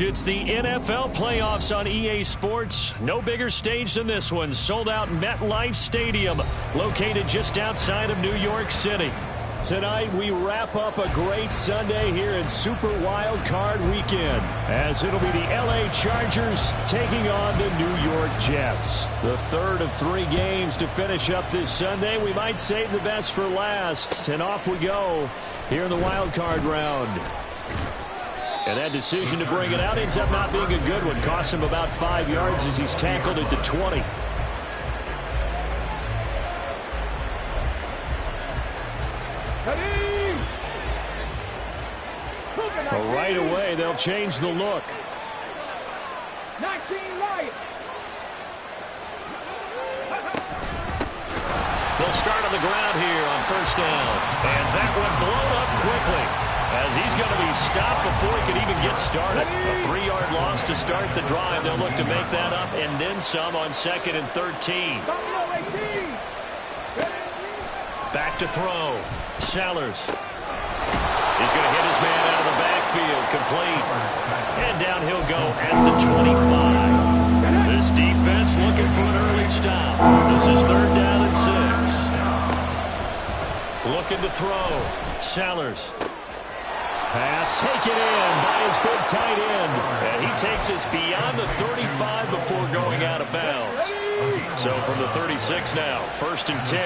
It's the NFL playoffs on EA Sports. No bigger stage than this one. Sold out MetLife Stadium, located just outside of New York City. Tonight, we wrap up a great Sunday here in Super Wild Card Weekend, as it'll be the LA Chargers taking on the New York Jets. The third of 3 games to finish up this Sunday. We might save the best for last, and off we go here in the wild card round. And that decision to bring it out ends up not being a good one. Costs him about 5 yards as he's tackled at the 20. Well, right away, they'll change the look. 19 right. They'll start on the ground here on first down. And that one blown up quickly, as he's going to be stopped before he can even get started. A 3-yard loss to start the drive. They'll look to make that up and then some on 2nd and 13. Back to throw. Sellers. He's going to hit his man out of the backfield. Complete. And down he'll go at the 25. This defense looking for an early stop. This is 3rd down and 6. Looking to throw. Sellers. Pass taken in by his big tight end. And he takes us beyond the 35 before going out of bounds. So from the 36 now, 1st and 10.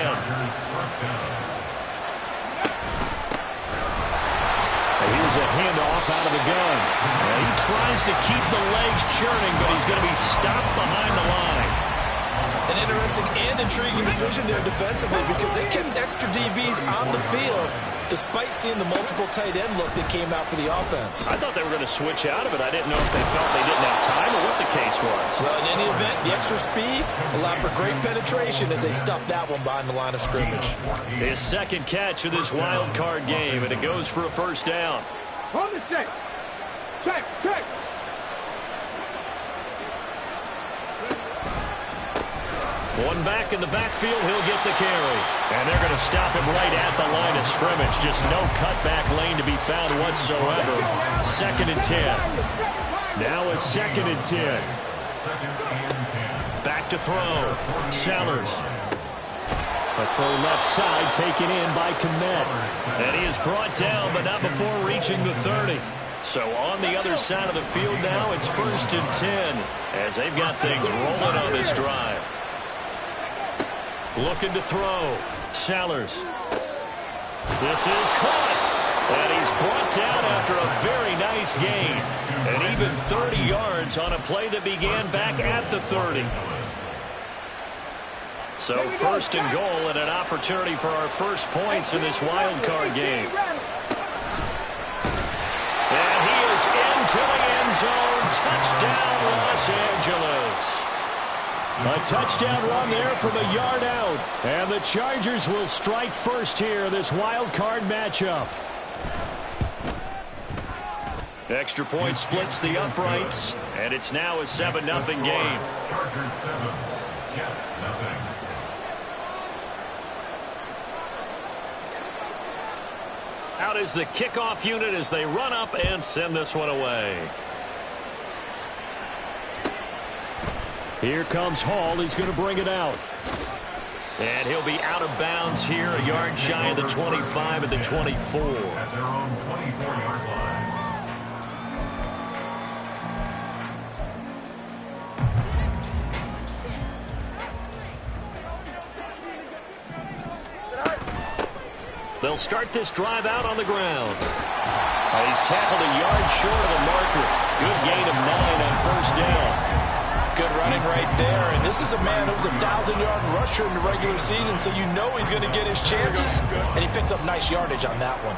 And here's a handoff out of the gun. And he tries to keep the legs churning, but he's going to be stopped behind the line. An interesting and intriguing decision there defensively, because they kept extra DBs on the field despite seeing the multiple tight end look that came out for the offense. I thought they were going to switch out of it. I didn't know if they felt they didn't have time or what the case was. Well, in any event, the extra speed allowed for great penetration as they stuffed that one behind the line of scrimmage. His 2nd catch of this wild card game, and it goes for a 1st down. On the check. Check. One back in the backfield, he'll get the carry. And they're going to stop him right at the line of scrimmage. Just no cutback lane to be found whatsoever. 2nd and 10. Now a 2nd and 10. Back to throw. Sellers. A full left side taken in by Komet. And he is brought down, but not before reaching the 30. So on the other side of the field now, it's 1st and 10, as they've got things rolling on this drive. Looking to throw. Sellers. This is caught. And he's brought down after a very nice gain. And even 30 yards on a play that began back at the 30. So 1st and goal and an opportunity for our first points in this wild card game. And he is into the end zone. Touchdown, Los Angeles. A touchdown run there from a yard out. And the Chargers will strike first here in this wild card matchup. Extra point splits the uprights, and it's now a 7-0 game. Chargers 7, Jets 0. Out is the kickoff unit as they run up and send this one away. Here comes Hall. He's going to bring it out. And he'll be out of bounds here, a yard shy of the 25 at the 24. At their own 24-yard line. They'll start this drive out on the ground. He's tackled a yard short of the marker. Good gain of 9 on 1st down. Good running right there, and this is a man who's a 1,000-yard rusher in the regular season, so you know he's going to get his chances, and he picks up nice yardage on that one.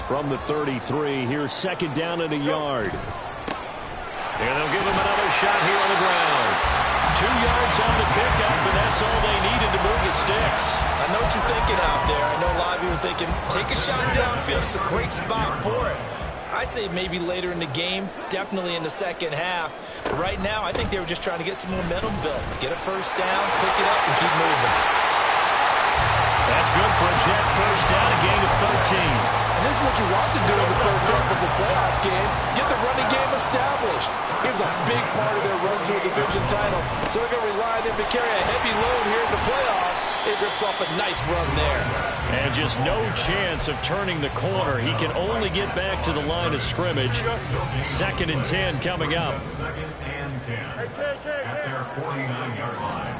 From the 33, here's 2nd down and a yard. And they'll give him another shot here on the ground. 2 yards on the pickup, and that's all they needed to move the sticks. I know what you're thinking out there. I know a lot of you are thinking, take a shot downfield. It's a great spot for it. I'd say maybe later in the game, definitely in the 2nd half. But right now, I think they were just trying to get some momentum built. Get a 1st down, pick it up, and keep moving. That's good for a Jet 1st down, a gain of 13. And this is what you want to do in the first half of the playoff game. Get the running game established. He was a big part of their run to a division title. So they're going to rely on him to carry a heavy load here in the playoffs. It rips off a nice run there. And just no chance of turning the corner. He can only get back to the line of scrimmage. 2nd and 10 coming up. 2nd and 10 at their 49-yard line.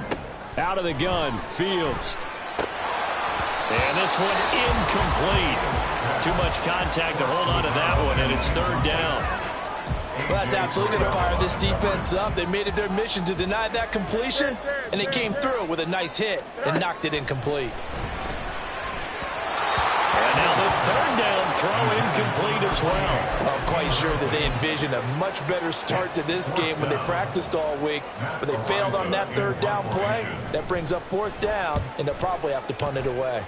Out of the gun, Fields. And this one incomplete. Too much contact to hold on to that one, and it's 3rd down. Well, that's absolutely going to fire this defense up. They made it their mission to deny that completion, and they came through with a nice hit and knocked it incomplete. And now the 3rd down throw incomplete as well. I'm quite sure that they envisioned a much better start to this game when they practiced all week, but they failed on that 3rd down play. That brings up 4th down, and they'll probably have to punt it away.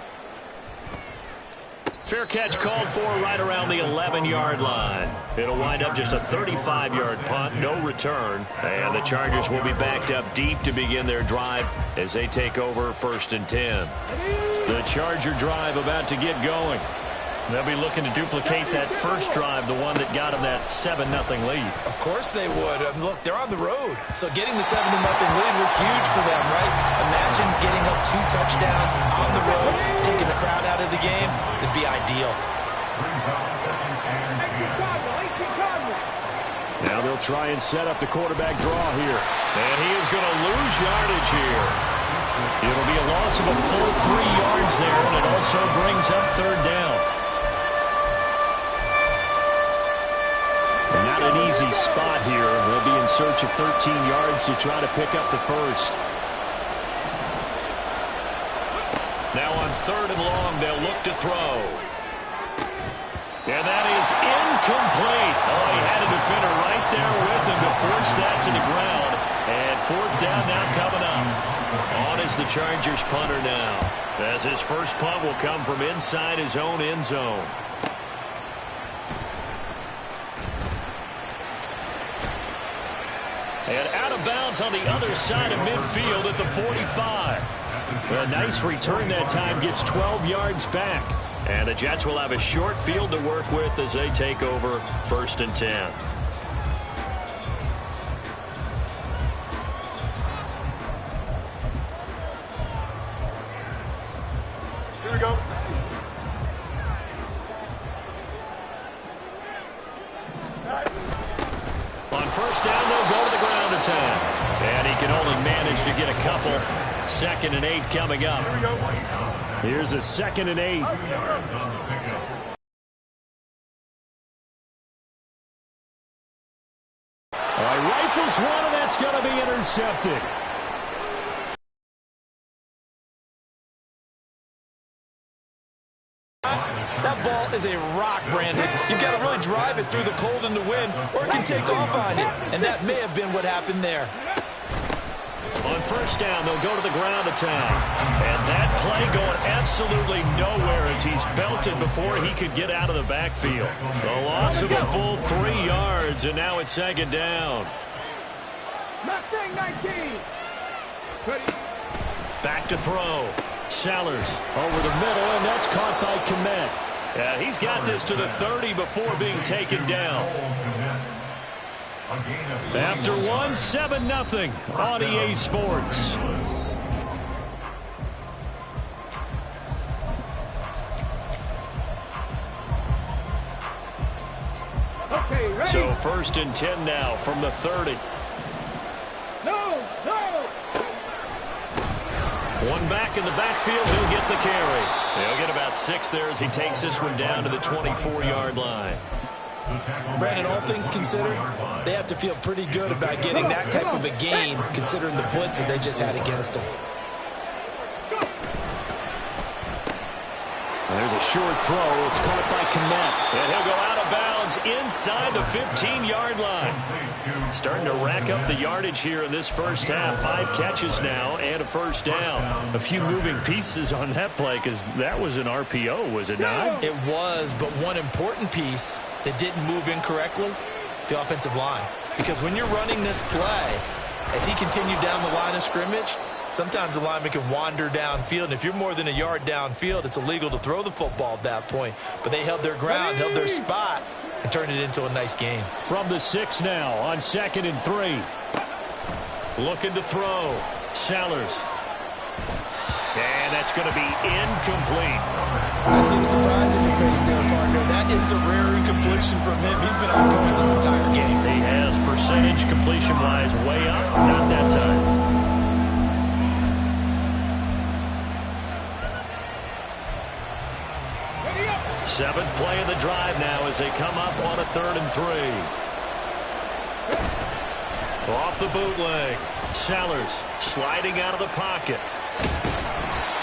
Fair catch called for right around the 11-yard line. It'll wind up just a 35-yard punt, no return. And the Chargers will be backed up deep to begin their drive as they take over 1st and 10. The Charger drive about to get going. They'll be looking to duplicate that first drive, the one that got them that 7-0 lead. Of course they would. Look, they're on the road. So getting the 7-0 lead was huge for them, right? Imagine getting up 2 touchdowns on the road, taking the crowd out of the game. It'd be ideal. Now they'll try and set up the quarterback draw here. And he is going to lose yardage here. It'll be a loss of a full 3 yards there, and it also brings up 3rd down. Not an easy spot here. They'll be in search of 13 yards to try to pick up the first. Now on 3rd and long, they'll look to throw. And that is incomplete. Oh, he had a defender right there with him to force that to the ground. And 4th down now coming up. On is the Chargers punter now, as his first punt will come from inside his own end zone. And out of bounds on the other side of midfield at the 45. A nice return that time, gets 12 yards back. And the Jets will have a short field to work with as they take over 1st and 10. Here we go. On 1st down, they'll go to the ground attack. And he can only manage to get a couple. 2nd and 8 coming up. Here's a 2nd and 8. All right, rifles one, and that's going to be intercepted. That ball is a rock, Brandon. You've got to really drive it through the cold and the wind, or it can take off on you. And that may have been what happened there. On 1st down, they'll go to the ground attack. And that play going absolutely nowhere as he's belted before he could get out of the backfield. A loss of a full 3 yards, and now it's 2nd down. Mustang 19. Back to throw. Sellers over the middle, and that's caught by Kmet. Yeah, he's got this to the 30 before being taken down. After 7-0 on EA Sports. Okay, ready? So 1st and 10 now from the 30. No. One back in the backfield, he'll get the carry. He'll get about 6 there as he takes this one down to the 24-yard line. Brandon, all things considered, they have to feel pretty good about getting that type of a gain, considering the blitz that they just had against them. There's a short throw. It's caught by Kmet. And he'll go out of bounds inside the 15-yard line. Starting to rack up the yardage here in this first half. 5 catches now and a 1st down. A few moving pieces on that play because that was an RPO, was it not? It was, but one important piece that didn't move incorrectly, the offensive line. Because when you're running this play, as he continued down the line of scrimmage, sometimes the lineman can wander downfield, and if you're more than a yard downfield, it's illegal to throw the football at that point. But they held their ground, held their spot, and turned it into a nice game. From the 6 now on 2nd and 3. Looking to throw. Sellers. And that's going to be incomplete. I see the surprise in your face there, partner. That is a rare incompletion from him. He's been on point this entire game. He has percentage completion-wise way up. Not that time. Seventh play of the drive now as they come up on a 3rd and 3. Off the bootleg. Sellers sliding out of the pocket.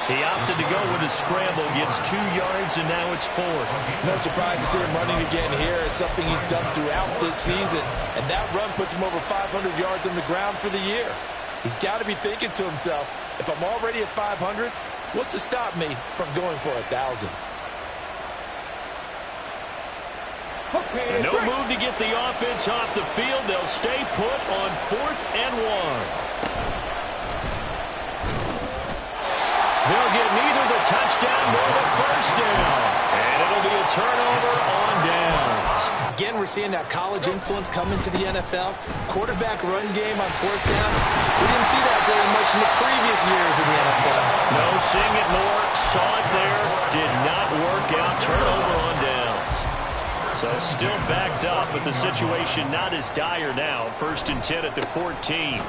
He opted to go with a scramble, gets 2 yards, and now it's 4th. No surprise to see him running again here. It's something he's done throughout this season. And that run puts him over 500 yards on the ground for the year. He's got to be thinking to himself, if I'm already at 500, what's to stop me from going for 1,000? No move to get the offense off the field. They'll stay put on 4th and 1. They'll get neither the touchdown nor the first down. And it'll be a turnover on downs. Again, we're seeing that college influence come into the NFL. Quarterback run game on 4th down. We didn't see that very much in the previous years in the NFL. No, seeing it more. Saw it there. Did not work out. Turnover on downs. So still backed up, but the situation not as dire now. 1st and 10 at the 14.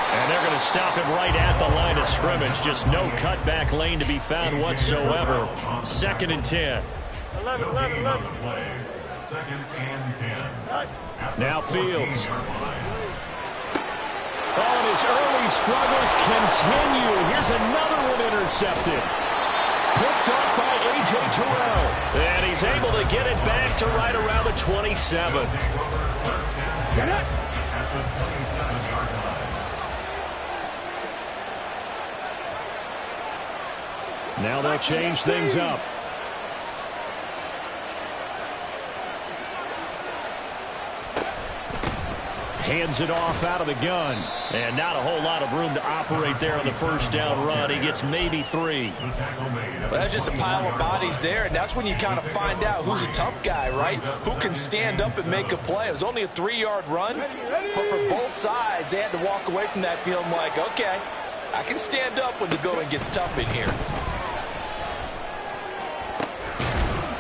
And they're going to stop him right at the line of scrimmage. Just no cutback lane to be found whatsoever. 2nd and 10. 11. 2nd and 10. Now Fields. Oh, and his early struggles continue. Here's another one intercepted. Picked up by A.J. Terrell. And he's able to get it back to right around the 27. Get it. At the 27-yard line. Now they'll change things up. Hands it off out of the gun. And not a whole lot of room to operate there on the 1st down run. He gets maybe 3. Well, that's just a pile of bodies there, and that's when you kind of find out who's a tough guy, right? Who can stand up and make a play. It was only a 3-yard run, but for both sides, they had to walk away from that feeling like, okay, I can stand up when the going gets tough in here.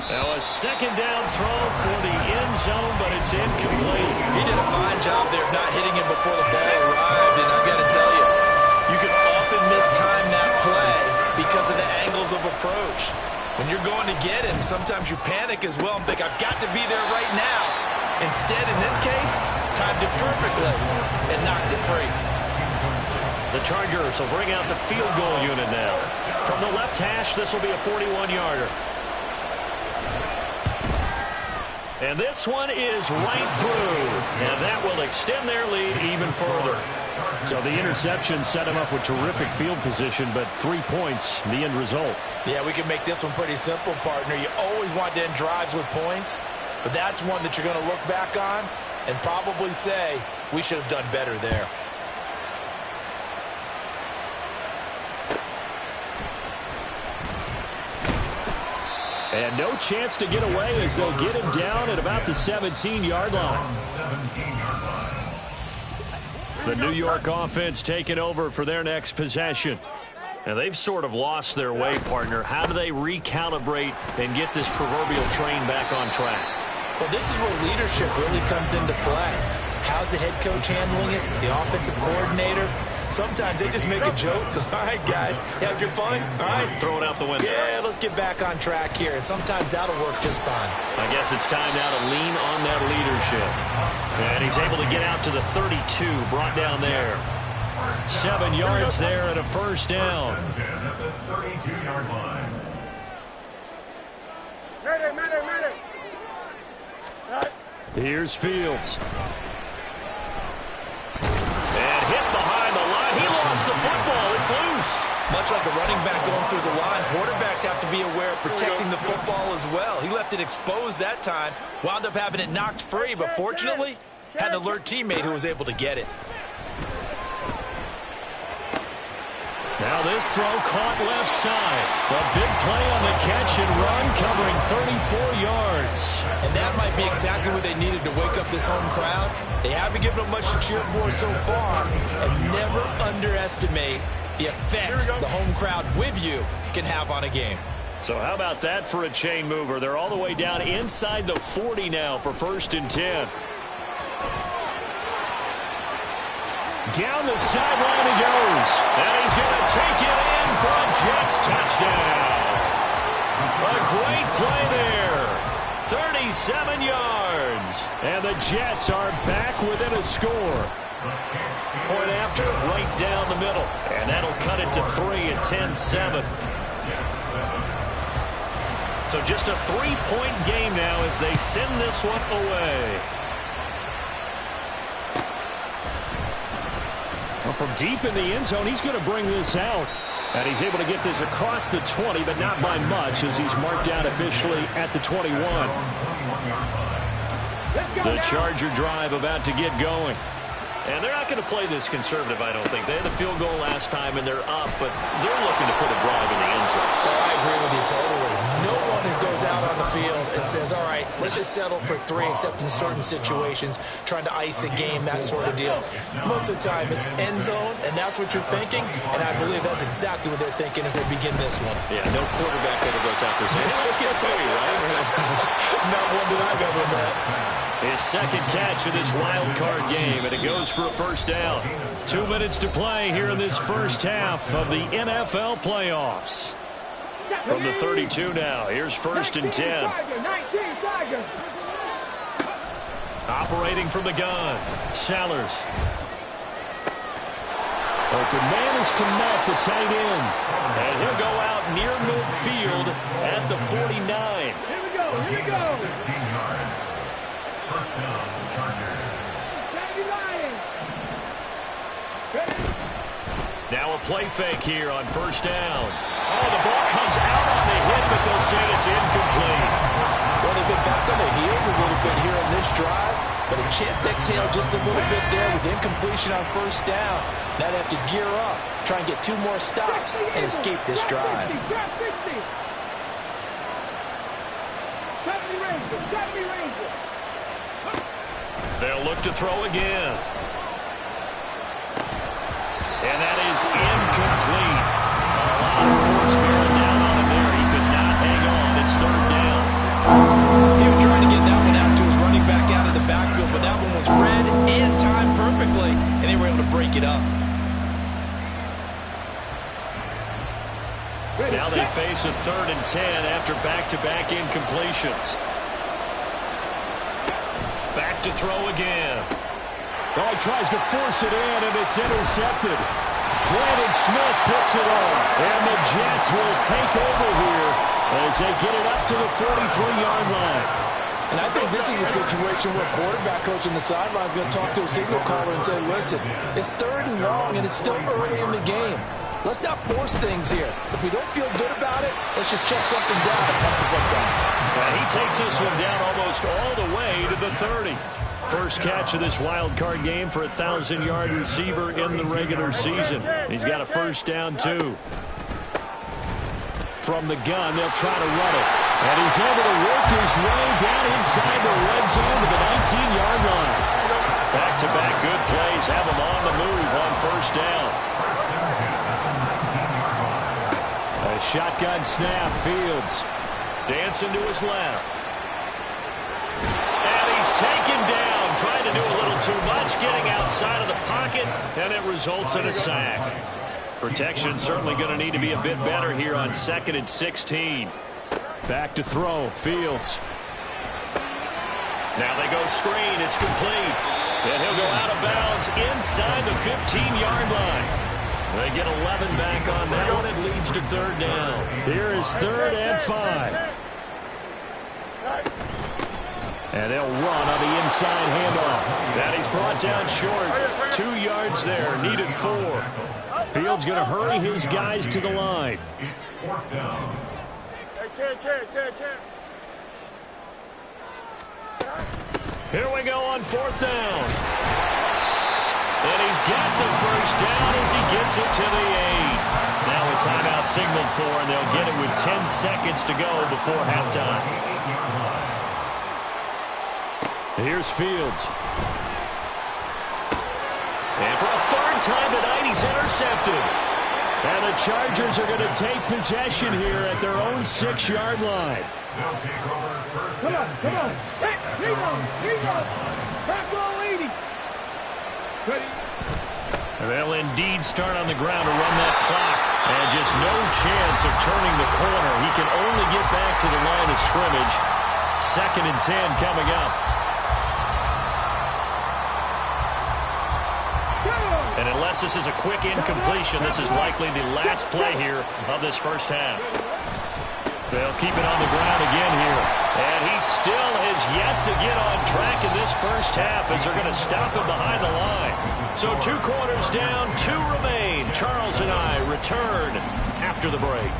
Now a 2nd down throw for the end zone, but it's incomplete. He did a fine job there of not hitting him before the ball arrived, and I've got to tell you, you can often mistime that play because of the angles of approach. When you're going to get him, sometimes you panic as well and think, I've got to be there right now. Instead, in this case, timed it perfectly and knocked it free. The Chargers will bring out the field goal unit now. From the left hash, this will be a 41-yarder. And this one is right through. And that will extend their lead even further. So the interception set him up with terrific field position, but 3 points, the end result. Yeah, we can make this one pretty simple, partner. You always want to end drives with points, but that's one that you're going to look back on and probably say, we should have done better there. And no chance to get away as they'll get him down at about the 17-yard line. The New York offense taking over for their next possession. And they've sort of lost their way, partner. How do they recalibrate and get this proverbial train back on track? Well, this is where leadership really comes into play. How's the head coach handling it? The offensive coordinator? Sometimes they just make a joke. All right, guys, had your fun? All right. Throw it out the window. Yeah, let's get back on track here. And sometimes that'll work just fine. I guess it's time now to lean on that leadership. And he's able to get out to the 32, brought down there. 7 yards there and a 1st down. At the 32-yard line. Ready. Right. Here's Fields. And hit behind the line. He lost the football. It's loose. Much like a running back going through the line, quarterbacks have to be aware of protecting the football as well. He left it exposed that time, wound up having it knocked free, but fortunately, had an alert teammate who was able to get it. Now this throw caught left side. A big play on the catch and run, covering 34 yards. And that might be exactly what they needed to wake up this home crowd. They haven't given them much to cheer for so far. And never underestimate the effect the home crowd with you can have on a game. So how about that for a chain mover? They're all the way down inside the 40 now for 1st and 10. Down the sideline he goes. And he's going to take it in for a Jets touchdown. A great play there. 37 yards. And the Jets are back within a score. Point after, right down the middle. And that'll cut it to 3 at 10-7. So just a 3-point game now as they send this one away. Well, from deep in the end zone, he's going to bring this out. And he's able to get this across the 20, but not by much as he's marked down officially at the 21. The Charger drive about to get going. And they're not going to play this conservative, I don't think. They had the field goal last time, and they're up, but they're looking to put a drive in the end zone. Oh, I agree with you totally. No one goes out on the field and says, all right, let's just settle for 3, except in certain situations, trying to ice a game, that sort of deal. Most of the time, it's end zone, and that's what you're thinking, and I believe that's exactly what they're thinking as they begin this one. Yeah, no quarterback ever goes out there saying, let's get 3, right? Not one that I've ever met. His second catch of this wild card game, and it goes for a 1st down. 2 minutes to play here in this first half of the NFL playoffs. From the 32 now, here's 1st and 10. Operating from the gun, Sellers. Open man is Kmet, the tight end. And he'll go out near midfield at the 49. Here we go. 16 yards. First down, Chargers. Now a play fake here on 1st down. Oh, the ball comes out on the hit, but they'll say it's incomplete. Well, they've been back on their heels a little bit here in this drive, but a chance to exhale just a little bit there with incompletion on 1st down. Now they have to gear up, try and get 2 more stops and escape this drive. They'll look to throw again. And that is incomplete. A lot of force bearing down on him there. He could not hang on. It's 3rd down. He was trying to get that one out to his running back out of the backfield, but that one was read and timed perfectly, and they were able to break it up. Now they face a 3rd and 10 after back-to-back incompletions. Back to throw again. Oh, he tries to force it in, and it's intercepted. Brandon Smith puts it on. And the Jets will take over here as they get it up to the 43-yard line. And I think this is a situation where quarterback coach on the sideline is going to talk to a signal caller and say, listen, it's 3rd and long, and it's still early in the game. Let's not force things here. If we don't feel good about it, let's just check something down and punt the football. And he takes this one down almost all the way to the 30. First catch of this wild card game for a 1,000-yard receiver in the regular season. He's got a 1st down, too. From the gun, they'll try to run it. And he's able to work his way down inside the red zone to the 19-yard line. Back-to-back good plays have him on the move on 1st down. A shotgun snap, Fields. Dancing to his left. And he's taken down, trying to do a little too much, getting outside of the pocket, and it results in a sack. Protection certainly going to need to be a bit better here on 2nd and 16. Back to throw, Fields. Now they go screen, it's complete. And he'll go out of bounds inside the 15-yard line. They get 11 back on that one. It leads to 3rd down. Here is 3rd and 5. And they'll run on the inside handoff. And he's brought down short. 2 yards there. Needed 4. Fields going to hurry his guys to the line. It's 4th down. Here we go on 4th down. And he's got the 1st down as he gets it to the 8. a timeout signaled for, and they'll get it with 10 seconds to go before halftime. Here's Fields. And for a third time tonight, he's intercepted. And the Chargers are going to take possession here at their own 6-yard line. Come on. Hey, Reno. Back row 80. Ready. And they'll indeed start on the ground to run that clock. And just no chance of turning the corner. He can only get back to the line of scrimmage. 2nd and 10 coming up. And unless this is a quick incompletion, this is likely the last play here of this first half. They'll keep it on the ground again here. And he still has yet to get on track in this first half as they're going to stop him behind the line. So 2 quarters down, 2 remain. Charles and I return after the break.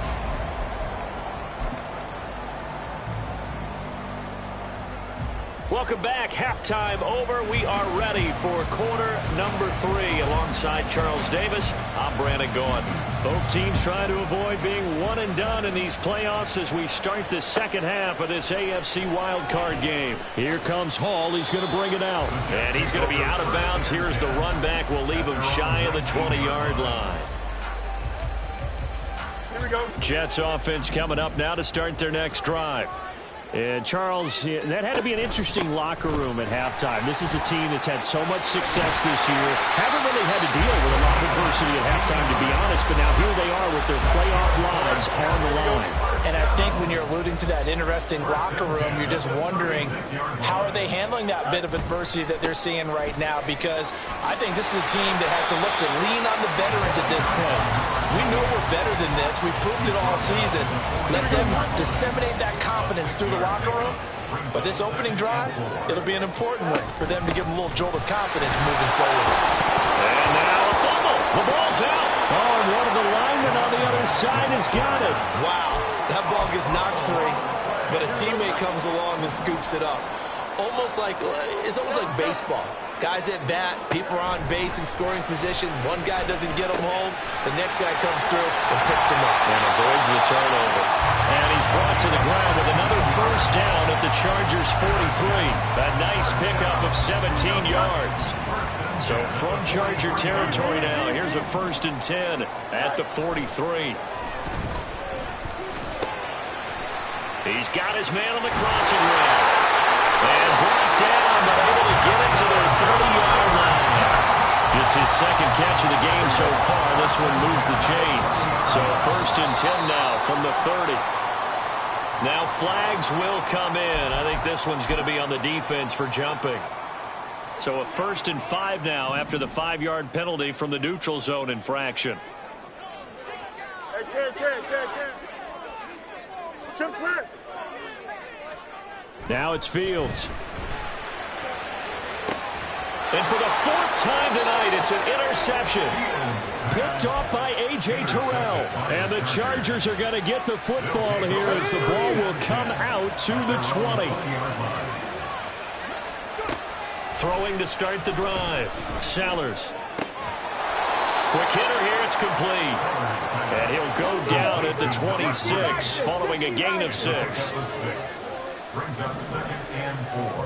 Welcome back. Halftime over. We are ready for quarter number 3. Alongside Charles Davis, I'm Brandon Gaughan. Both teams trying to avoid being one and done in these playoffs as we start the second half of this AFC wildcard game. Here comes Hall. He's going to bring it out. And he's going to be out of bounds. Here's the run back. We'll leave him shy of the 20-yard line. Here we go. Jets offense coming up now to start their next drive. And Charles, that had to be an interesting locker room at halftime. This is a team that's had so much success this year. Haven't really had to deal with a lot of adversity at halftime, to be honest. But now here they are with their playoff lives on the line. And I think when you're alluding to that interesting locker room, you're just wondering how are they handling that bit of adversity that they're seeing right now, because I think this is a team that has to look to lean on the veterans at this point. We know we're better than this. We've proved it all season. Let them disseminate that confidence through the locker room. But this opening drive, it'll be an important one for them to give them a little jolt of confidence moving forward. And now a fumble. The ball's out. Oh, and one of the linemen on the other side has got it. Wow, that ball gets knocked free, but a teammate comes along and scoops it up. It's almost like baseball. Guys at bat, people are on base in scoring position. One guy doesn't get him home. The next guy comes through and picks him up. And avoids the turnover. And he's brought to the ground with another first down at the Chargers' 43. A nice pickup of 17 yards. So from Charger territory now, here's a 1st and 10 at the 43. He's got his man on the crossing route. And brought down, but able to get it to their 30-yard line. Just his 2nd catch of the game so far. This one moves the chains. So 1st and 10 now from the 30. Now flags will come in. I think this one's going to be on the defense for jumping. So a 1st and 5 now after the 5-yard penalty from the neutral zone infraction. Now it's Fields. And for the 4th time tonight, it's an interception. Picked off by A.J. Terrell. And the Chargers are going to get the football here as the ball will come out to the 20. Throwing to start the drive. Sellers. Quick hitter here, it's complete. And he'll go down at the 26 following a gain of 6. Brings up 2nd and 4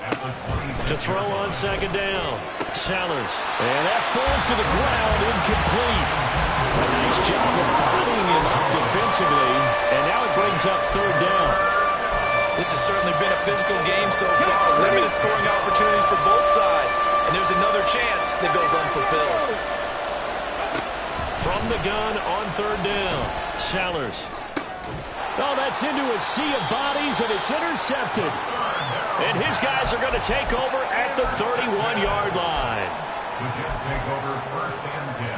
at the 26. To throw on 2nd down. Sellers. And that falls to the ground, incomplete. A nice job of bodying him up defensively. And now it brings up 3rd down. This has certainly been a physical game so far. Limited scoring opportunities for both sides. And there's another chance that goes unfulfilled. From the gun on 3rd down. Sellers. Oh, that's into a sea of bodies, and it's intercepted. And his guys are going to take over at the 31-yard line. The Jets take over 1st and 10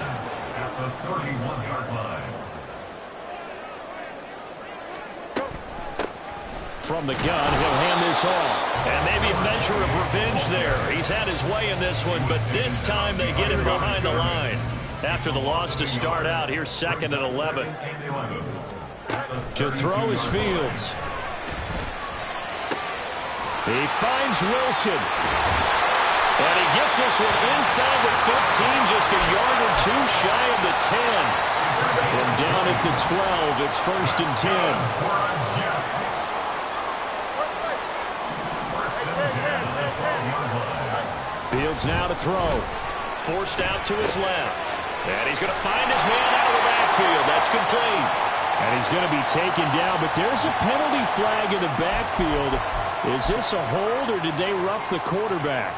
at the 31-yard line. From the gun, he'll hand this off. And maybe a measure of revenge there. He's had his way in this one, but this time they get him behind the line. After the loss to start out, here's 2nd and 11. To throw is Fields. He finds Wilson. And he gets this one inside the 15, just a yard or 2 shy of the 10. From down at the 12, it's 1st and 10. Fields now to throw. Forced out to his left. And he's going to find his man out of the backfield. That's complete. And he's going to be taken down, but there's a penalty flag in the backfield. Is this a hold, or did they rough the quarterback?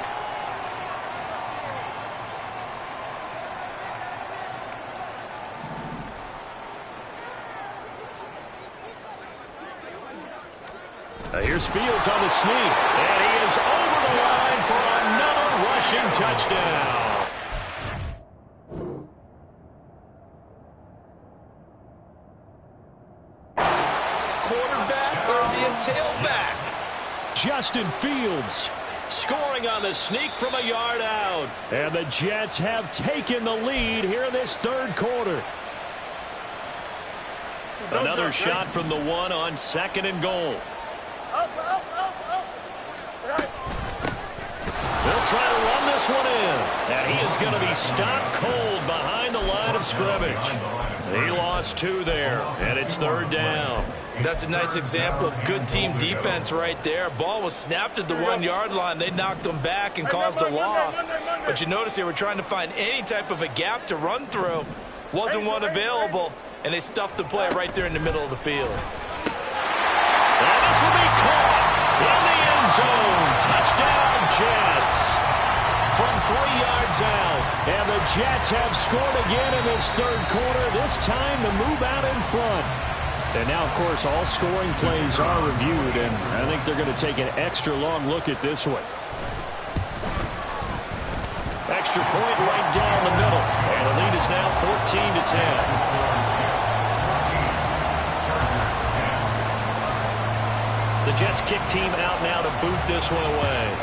Here's Fields on the sneak, and he is over the line for another rushing touchdown. Quarterback, or is he a tailback? Justin Fields scoring on the sneak from a yard out. And the Jets have taken the lead here in this 3rd quarter. Another shot from the 1 on 2nd and goal. They'll try to run this one in. And he is going to be stopped cold behind the line of scrimmage. He lost 2 there, and it's 3rd down. That's a nice example of good team defense right there. Ball was snapped at the 1-yard line. They knocked him back and caused a loss. But you notice they were trying to find any type of a gap to run through. Wasn't one available, and they stuffed the play right there in the middle of the field. And this will be caught in the end zone. Touchdown, Jets. From 3 yards out. And the Jets have scored again in this 3rd quarter. This time to move out in front. And now, of course, all scoring plays are reviewed, and I think they're going to take an extra long look at this one. Extra point right down the middle. And the lead is now 14-10. The Jets kick team out now to boot this one away.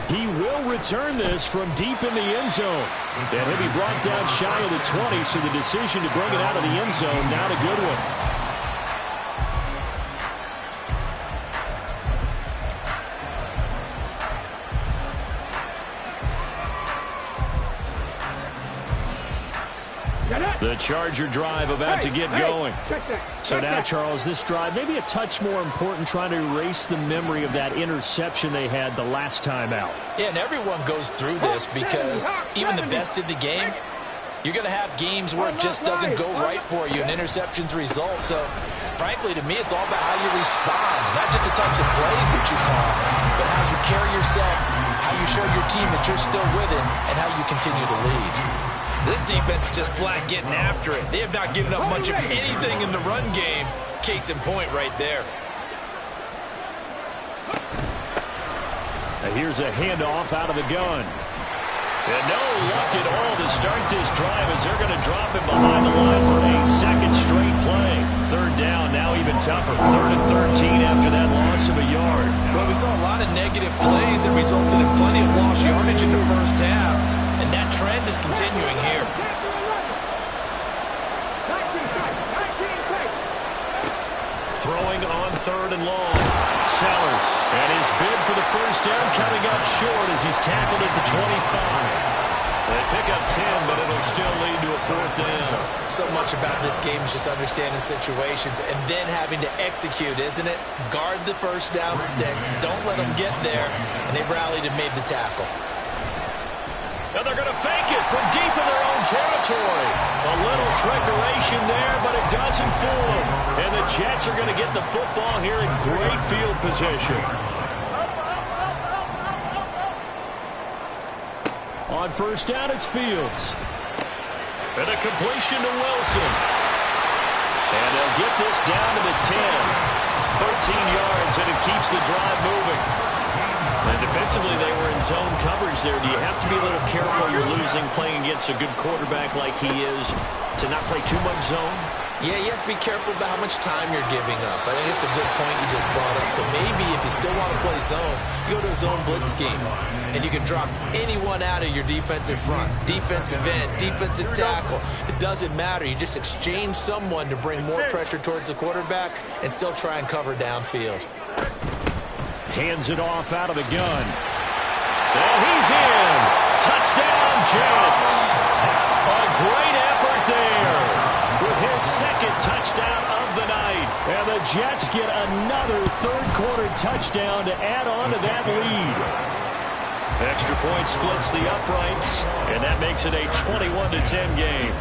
He will return this from deep in the end zone. And he'll be brought down shy of the 20, so the decision to bring it out of the end zone, not a good one. The Charger drive about to get going. So now, Charles, this drive maybe a touch more important, trying to erase the memory of that interception they had the last time out. Yeah, and everyone goes through this because even the best in the game, you're going to have games where it just doesn't go right for you and interceptions result. So, frankly, to me, it's all about how you respond, not just the types of plays that you call, but how you carry yourself, how you show your team that you're still with it, and how you continue to lead. This defense is just flat getting after it. They have not given up much of anything in the run game. Case in point right there. Now here's a handoff out of the gun. And no luck at all to start this drive as they're going to drop him behind the line for a 2nd straight play. 3rd down, now even tougher. 3rd and 13 after that loss of a yard. Well, we saw a lot of negative plays that resulted in plenty of lost yardage in the first half. And that trend is continuing here. Throwing on 3rd and long. Sellers. And his bid for the first down coming up short as he's tackled at the 25. They pick up 10, but it'll still lead to a 4th down. So much about this game is just understanding situations and then having to execute, isn't it? Guard the first down sticks. Don't let them get there. And they rallied and made the tackle. And they're going to fake it from deep in their own territory. A little trickeration there, but it doesn't fool them. And the Jets are going to get the football here in great field position. On first down, it's Fields. And a completion to Wilson. And they'll get this down to the 10. 13 yards, and it keeps the drive moving. And defensively, they were in zone coverage there. Do you have to be a little careful? You're losing, playing against a good quarterback like he is, to not play too much zone? Yeah, you have to be careful about how much time you're giving up. I think it's a good point you just brought up. So maybe if you still want to play zone, you go to a zone blitz scheme. And you can drop anyone out of your defensive front. Defensive end, defensive tackle. It doesn't matter. You just exchange someone to bring more pressure towards the quarterback and still try and cover downfield. Hands it off out of the gun. And he's in. Touchdown, Jets. A great effort there with his second touchdown of the night. And the Jets get another third-quarter touchdown to add on to that lead. Extra point splits the uprights, and that makes it a 21-10 game.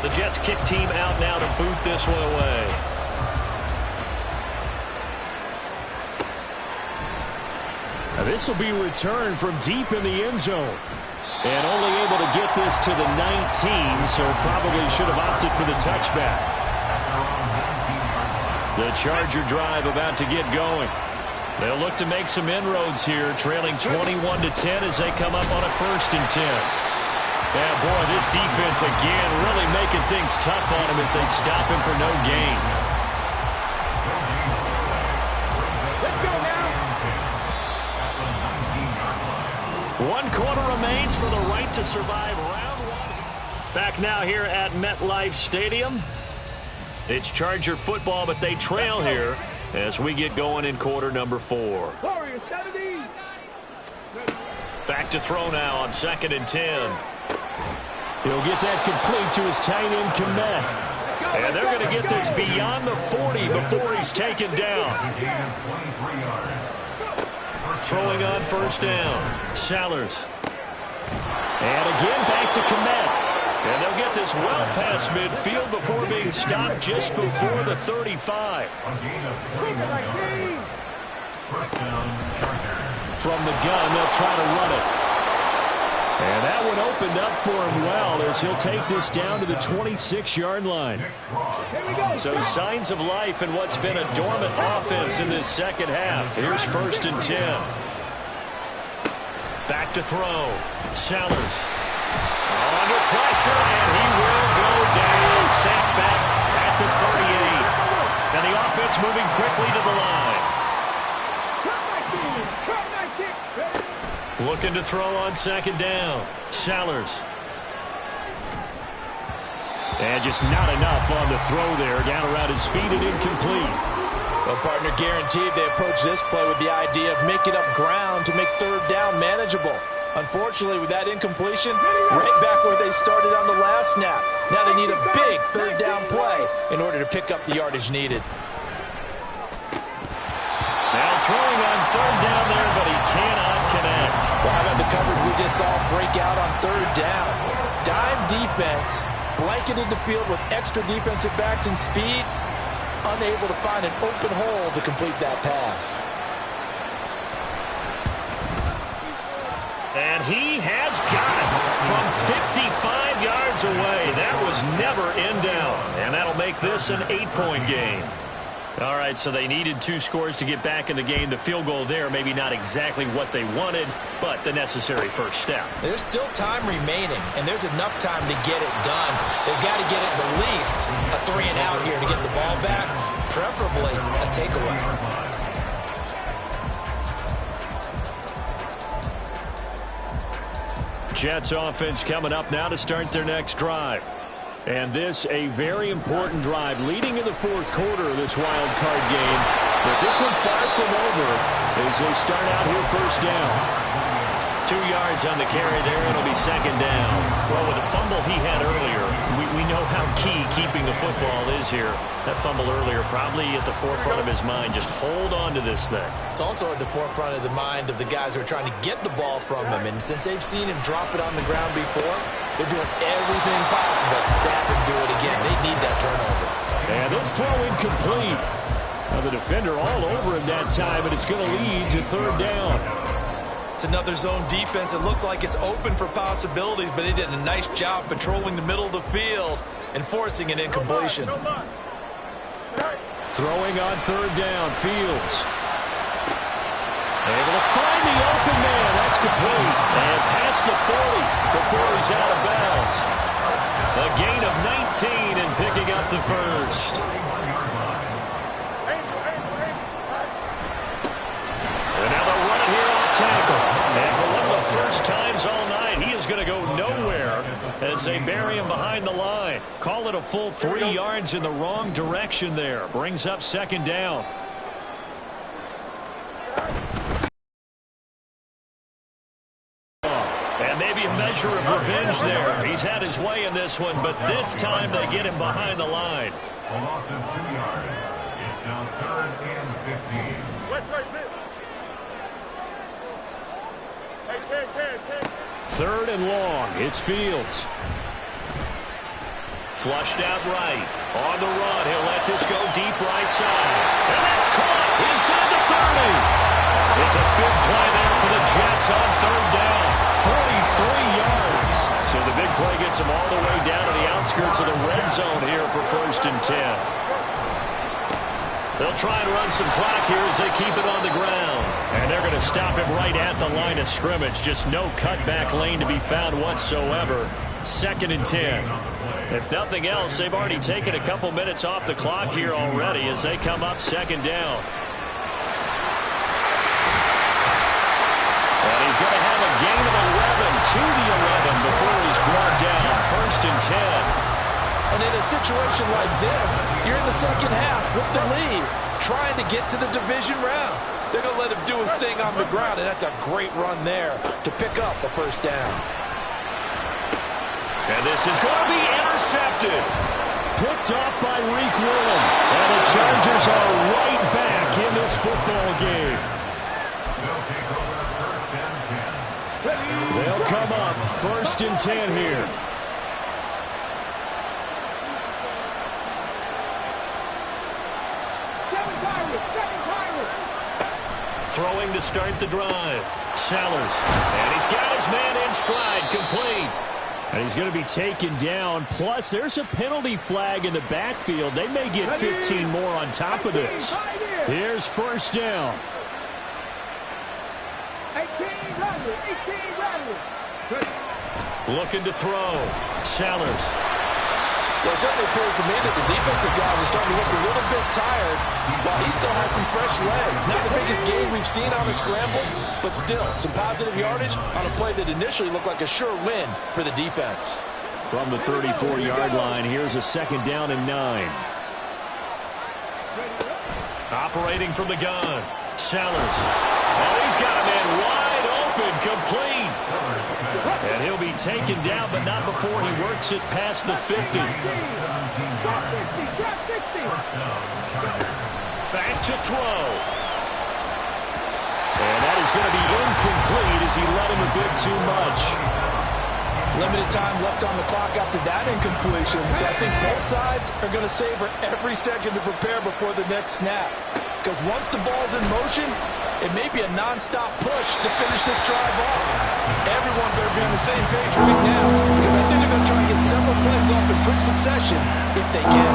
The Jets kick team out now to boot this one away. Now this will be returned from deep in the end zone. And only able to get this to the 19, so probably should have opted for the touchback. The Charger drive about to get going. They'll look to make some inroads here, trailing 21-10 as they come up on a 1st and 10. Yeah, boy, this defense again really making things tough on him as they stop him for no gain. Let's go now. 1 quarter remains for the right to survive round 1. Back now here at MetLife Stadium. It's Charger football, but they trail here as we get going in quarter number 4. Warriors, 70. Back to throw now on 2nd and 10. He'll get that complete to his tight end, Komet. And they're going to get this beyond the 40 before he's taken down. Throwing on 1st down. Sellers. And again back to Komet. And they'll get this well past midfield before being stopped just before the 35. From the gun, they'll try to run it. And that one opened up for him well as he'll take this down to the 26-yard line. So signs of life in what's been a dormant offense in this second half. Here's 1st and 10. Back to throw. Sellers. Under pressure, and he will go down. Sacked back at the 38. And the offense moving quickly to the line. Looking to throw on 2nd down. Sellers. And just not enough on the throw there. Down around his feet and incomplete. Well, partner, guaranteed they approach this play with the idea of making up ground to make 3rd down manageable. Unfortunately, with that incompletion, right back where they started on the last snap. Now they need a big 3rd down play in order to pick up the yardage needed. Now throwing on 3rd down there, but he cannot connect. Well, how about the coverage we just saw break out on 3rd down? Dime defense, blanketed the field with extra defensive backs and speed, unable to find an open hole to complete that pass. And he has got it from 55 yards away. That was never in down. And that'll make this an 8-point game. All right, so they needed 2 scores to get back in the game. The field goal there, maybe not exactly what they wanted, but the necessary first step. There's still time remaining, and there's enough time to get it done. They've got to get it the least a 3 and out here to get the ball back, preferably a takeaway. Jets offense coming up now to start their next drive. And this a very important drive leading in the 4th quarter of this wild card game. But this one far from over as they start out here 1st down. 2 yards on the carry there. It'll be 2nd down. Well, with the fumble he had earlier, we know how key keeping the football is here. That fumble earlier probably at the forefront of his mind. Just hold on to this thing. It's also at the forefront of the mind of the guys who are trying to get the ball from him. And since they've seen him drop it on the ground before, they're doing everything possible to have him do it again. They need that turnover. And this throw incomplete. Now the defender all over him that time, and it's going to lead to 3rd down. It's another zone defense. It looks like it's open for possibilities, but they did a nice job patrolling the middle of the field and forcing an incompletion. Throwing on 3rd down, Fields. Able to find the open man. That's complete. And past the 40 before he's out of bounds. A gain of 19 and picking up the 1st. And now they'll run it here off tackle. And for one of the first times all night, he is going to go nowhere as they bury him behind the line. Call it a full 3 yards in the wrong direction there. Brings up 2nd down. measure of revenge there. He's had his way in this one, but this time they get him behind the line. A loss of 2 yards. It's now 3rd and 15. West right fit. Hey, Ken. 3rd and long. It's Fields. Flushed out right. On the run. He'll let this go deep right side. And that's caught inside the 30. It's a big play there for the Jets on 3rd down. 43 yards. So the big play gets them all the way down to the outskirts of the red zone here for 1st and 10. They'll try and run some clock here as they keep it on the ground. And they're going to stop him right at the line of scrimmage. Just no cutback lane to be found whatsoever. 2nd and 10. If nothing else, they've already taken a couple minutes off the clock here already as they come up 2nd down. And he's going to have a gain of 11 to the 11 before he's brought down. 1st and 10. And in a situation like this, you're in the 2nd half with the lead, trying to get to the division round. They're going to let him do his thing on the ground, and that's a great run there to pick up a 1st down. And this is going to be intercepted. Picked off by Reek Willem. And the Chargers are right back in this football game. They'll take over 1st and 10. They'll come up 1st and 10 here. Throwing to start the drive. Sellers. And he's got his man in stride, complete. And he's going to be taken down. Plus, there's a penalty flag in the backfield. They may get 15 more on top of this. Here's 1st down. 18 Looking to throw. Sellers. Well, it certainly appears to me that the defensive guys are starting to look a little bit tired, while he still has some fresh legs. Not the biggest gain we've seen on a scramble, but still some positive yardage on a play that initially looked like a sure win for the defense. From the 34-yard line, here's a 2nd down and 9. Operating from the gun. Sellers. Oh, he's got a man wide open, complete. And he'll be taken down, but not before he works it past the 50. Back to throw. And that is going to be incomplete as he let him a bit too much. Limited time left on the clock after that incompletion, so I think both sides are going to savor every second to prepare before the next snap. Because once the ball's in motion, it may be a non-stop push to finish this drive off. Everyone better be on the same page right now, because I think they're going to try and get several plays off in quick succession if they can.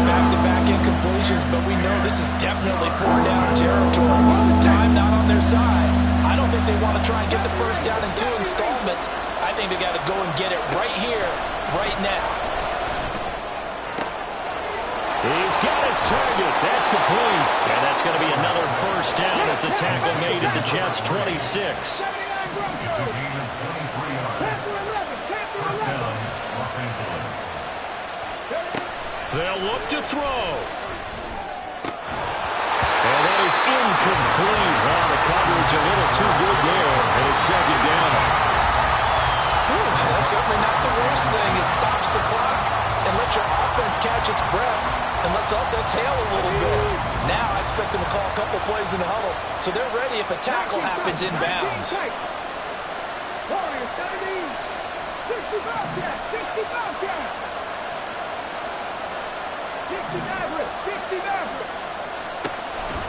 Back-to-back incompletions, but we know this is definitely 4th down territory. Time not on their side. I don't think they want to try and get the 1st down in 2 installments. I think they got to go and get it right here, right now. He's got his target. That's complete. And that's going to be another 1st down as the tackle made at the Jets' 26. It's a gain of 23 yards. 1st down, Los Angeles. They'll look to throw. And that is incomplete. Wow, the coverage a little too good there. And it's 2nd down. That's certainly not the worst thing. It stops the clock and lets your offense catch its breath and lets us exhale a little bit. Now I expect them to call a couple plays in the huddle so they're ready if a tackle happens inbounds. 65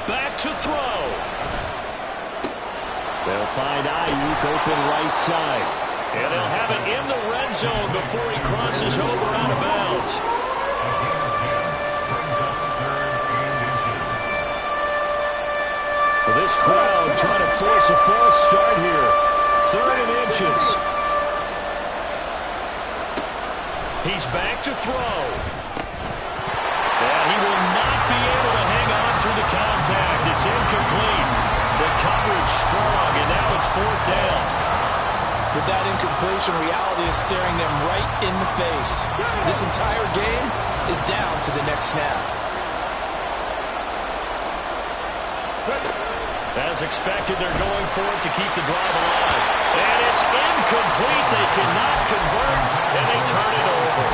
Back to throw. They'll find Ayuk open right side. And they'll have it in the red zone before he crosses over out of bounds. Well, this crowd trying to force a false start here. 3rd and inches. He's back to throw. And he will not be able to hang on through the contact. It's incomplete. The coverage strong, and now it's 4th down. With that incompletion, reality is staring them right in the face. This entire game is down to the next snap. As expected, they're going for it to keep the drive alive. And it's incomplete. They cannot convert, and they turn it over.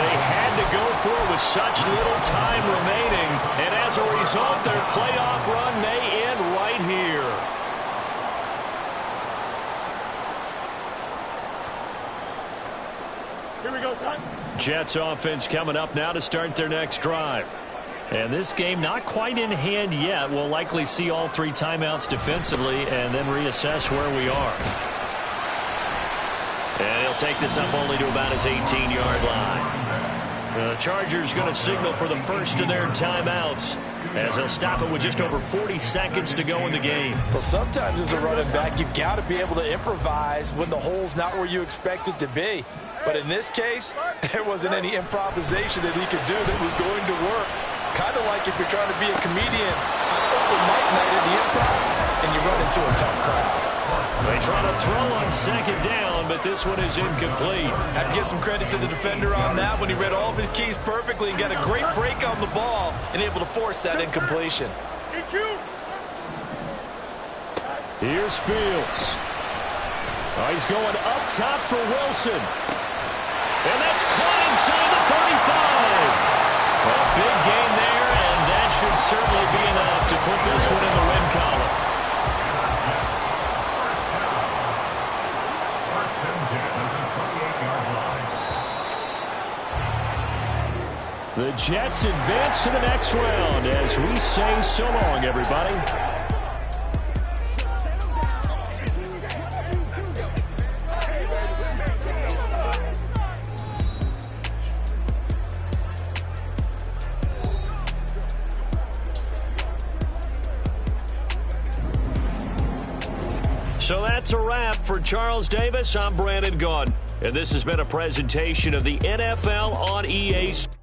They had to go for it with such little time remaining, and as a result, their playoff run may end right here. Here we go, son. Jets offense coming up now to start their next drive. And this game not quite in hand yet. We'll likely see all 3 timeouts defensively and then reassess where we are. And he'll take this up only to about his 18-yard line. The Chargers going to signal for the first of their timeouts as they'll stop it with just over 40 seconds to go in the game. Well, sometimes as a running back, you've got to be able to improvise when the hole's not where you expect it to be. But in this case, there wasn't any improvisation that he could do that was going to work. Kind of like if you're trying to be a comedian on open mic night at the Improv and you run into a tough crowd. They try to throw on second down, but this one is incomplete. Have to give some credit to the defender on that when he read all of his keys perfectly and got a great break on the ball and able to force that incompletion. Here's Fields. Oh, he's going up top for Wilson. And that's caught inside the 35. A big gain there, and that should certainly be enough to put this one in the win column. The Jets advance to the next round as we say so long, everybody. So that's a wrap for Charles Davis. I'm Brandon Gaudin, and this has been a presentation of the NFL on EA Sports.